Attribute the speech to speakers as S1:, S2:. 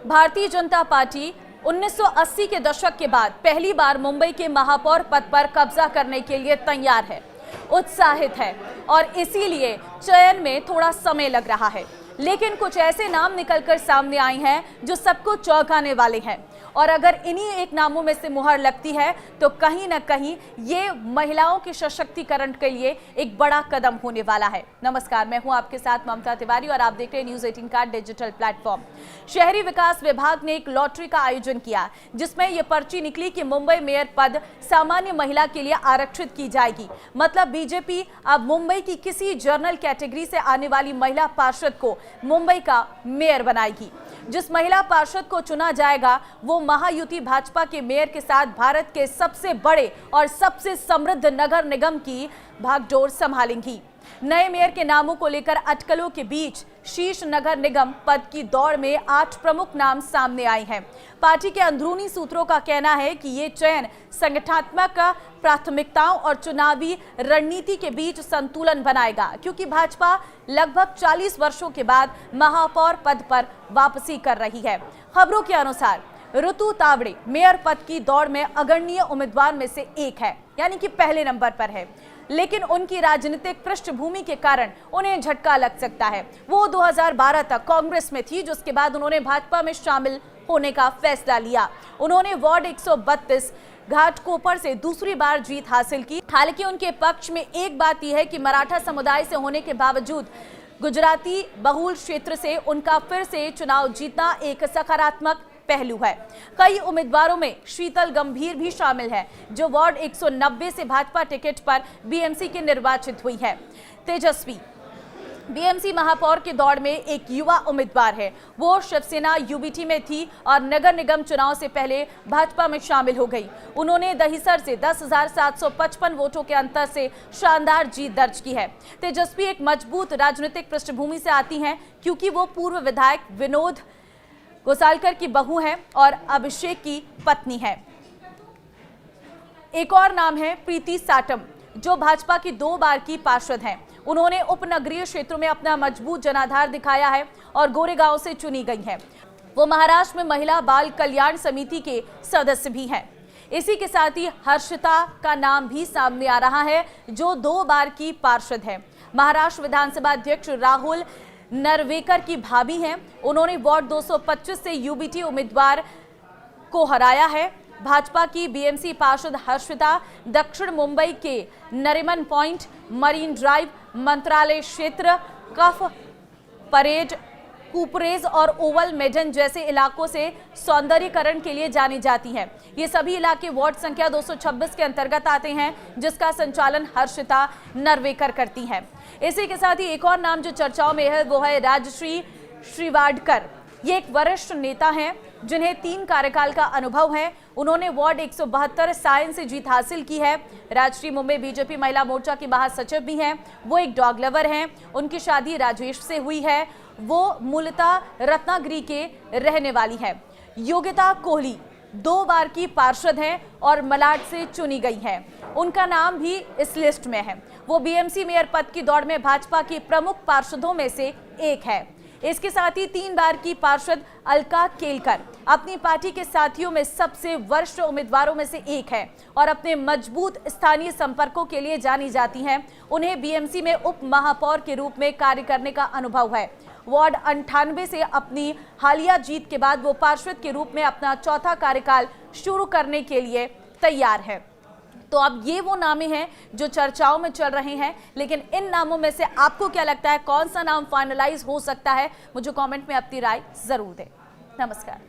S1: Bharatiya Janata party 1980 के दशक के बाद पहली बार मुंबई के महापौर पद पर कब्जा करने के लिए तैयार है, उत्साहित है और इसीलिए चयन में थोड़ा समय लग रहा है। लेकिन कुछ ऐसे नाम निकलकर सामने आए हैं जो सबको चौंकाने वाले हैं और अगर इन्हीं एक नामों में से मुहर लगती है तो कहीं ना कहीं ये महिलाओं के सशक्तिकरण के लिए एक बड़ा कदम होने वाला है। नमस्कार, मैं हूं आपके साथ ममता तिवारी और आप देख रहे हैं न्यूज़ 18 का डिजिटल प्लेटफॉर्म। शहरी विकास विभाग ने एक लॉटरी का आयोजन किया जिसमें यह पर्ची निकली कि मुंबई मेयर पद सामान्य महिला के लिए आरक्षित की जाएगी। मतलब बीजेपी अब मुंबई की किसी जनरल कैटेगरी से आने वाली महिला पार्षद को मुंबई का मेयर बनाएगी। जिस महिला पार्षद को चुना जाएगा वो महायुति भाजपा के मेयर के साथ भारत के सबसे बड़े और सबसे समृद्ध नगर निगम की भागडोर संभालेंगी। नए मेयर के नामों को लेकर अटकलों के बीच शीर्ष नगर निगम पद की दौड़ में 8 प्रमुख नाम सामने आए हैं। पार्टी के अंदरूनी सूत्रों का कहना है कि ये चयन संगठनात्मक प्राथमिकताओं और चुनावी रणनीति के बीच संतुलन बनाएगा, क्योंकि भाजपा लगभग 40 वर्षों के बाद महापौर पद पर वापसी कर रही है। खबरों के अनुसार ऋतु तावड़े मेयर पद की दौड़ में अग्रणीय उम्मीदवार में से एक है, यानी कि पहले नंबर पर है। लेकिन उनकी राजनीतिक पृष्ठभूमि के कारण उन्हें झटका लग सकता है। वो 2012 तक कांग्रेस में थी, जिसके बाद उन्होंने भाजपा में शामिल होने का फैसला लिया। उन्होंने वार्ड 132 घाटकोपर से दूसरी बार जीत हासिल की। हालांकि उनके पक्ष में एक बात यह है कि मराठा समुदाय से होने के बावजूद गुजराती बहुल क्षेत्र से उनका फिर से चुनाव जीतना एक सकारात्मक पहलू है। कई उम्मीदवारों में शीतल गंभीर भी शामिल है, जो वार्ड 190 से भाजपा टिकट पर बीएमसी के निर्वाचित हुई है। तेजस्वी बीएमसी महापौर के दौड़ में एक युवा उम्मीदवार है। वो शिवसेना यूबीटी में थी और नगर निगम चुनाव से पहले भाजपा में शामिल हो गई। उन्होंने दहिसर से 10,755 वोटों के अंतर से शानदार जीत दर्ज की है। तेजस्वी एक मजबूत राजनीतिक पृष्ठभूमि से आती हैं, क्योंकि वो पूर्व विधायक विनोद गोसालकर की बहू है और अभिषेक की पत्नी है। एक और नाम है प्रीति साटम, जो भाजपा की 2 बार की पार्षद हैं। उन्होंने उपनगरीय क्षेत्रों में अपना मजबूत जनाधार दिखाया है और गोरेगांव से चुनी गई हैं। वो महाराष्ट्र में महिला बाल कल्याण समिति के सदस्य भी हैं। इसी के साथ ही हर्षिता का नाम भी सामने आ रहा है, जो 2 बार की पार्षद है। महाराष्ट्र विधानसभा अध्यक्ष राहुल नरवेकर की भाभी हैं। उन्होंने वार्ड 225 से यूबीटी उम्मीदवार को हराया है। भाजपा की बीएमसी पार्षद हर्षिता दक्षिण मुंबई के नरीमन पॉइंट, मरीन ड्राइव, मंत्रालय क्षेत्र, कफ परेड, कूपरेज और ओवल मेडन जैसे इलाकों से सौंदर्यीकरण के लिए जानी जाती हैं। ये सभी इलाके वार्ड संख्या 226 के अंतर्गत आते हैं, जिसका संचालन हर्षिता नरवेकर करती हैं। इसी के साथ ही एक और नाम जो चर्चाओं में है वो है राजश्री श्रीवाडकर। ये एक वरिष्ठ नेता हैं जिन्हें 3 कार्यकाल का अनुभव है। उन्होंने वार्ड 172 सायन से जीत हासिल की है। राजश्री मुंबई बीजेपी महिला मोर्चा की महासचिव भी हैं। वो एक डॉग लवर हैं। उनकी शादी राजेश से हुई है। वो मूलतः रत्नागिरी के रहने वाली है। योगिता कोहली 2 बार की पार्षद हैं और मलाड से चुनी गई हैं। उनका नाम भी इस लिस्ट में है। वो बीएमसी मेयर पद की दौड़ में भाजपा की प्रमुख पार्षदों में से एक है। इसके साथ ही 3 बार की पार्षद अलका केलकर अपनी पार्टी के साथियों में सबसे वरिष्ठ उम्मीदवारों में से एक है और अपने मजबूत स्थानीय संपर्कों के लिए जानी जाती हैं। उन्हें बीएमसी में उप महापौर के रूप में कार्य करने का अनुभव है। वार्ड 98 से अपनी हालिया जीत के बाद वो पार्षद के रूप में अपना 4था कार्यकाल शुरू करने के लिए तैयार है। तो अब ये वो नामे हैं जो चर्चाओं में चल रहे हैं, लेकिन इन नामों में से आपको क्या लगता है, कौन सा नाम फाइनलाइज हो सकता है? मुझे कमेंट में अपनी राय जरूर दें। नमस्कार।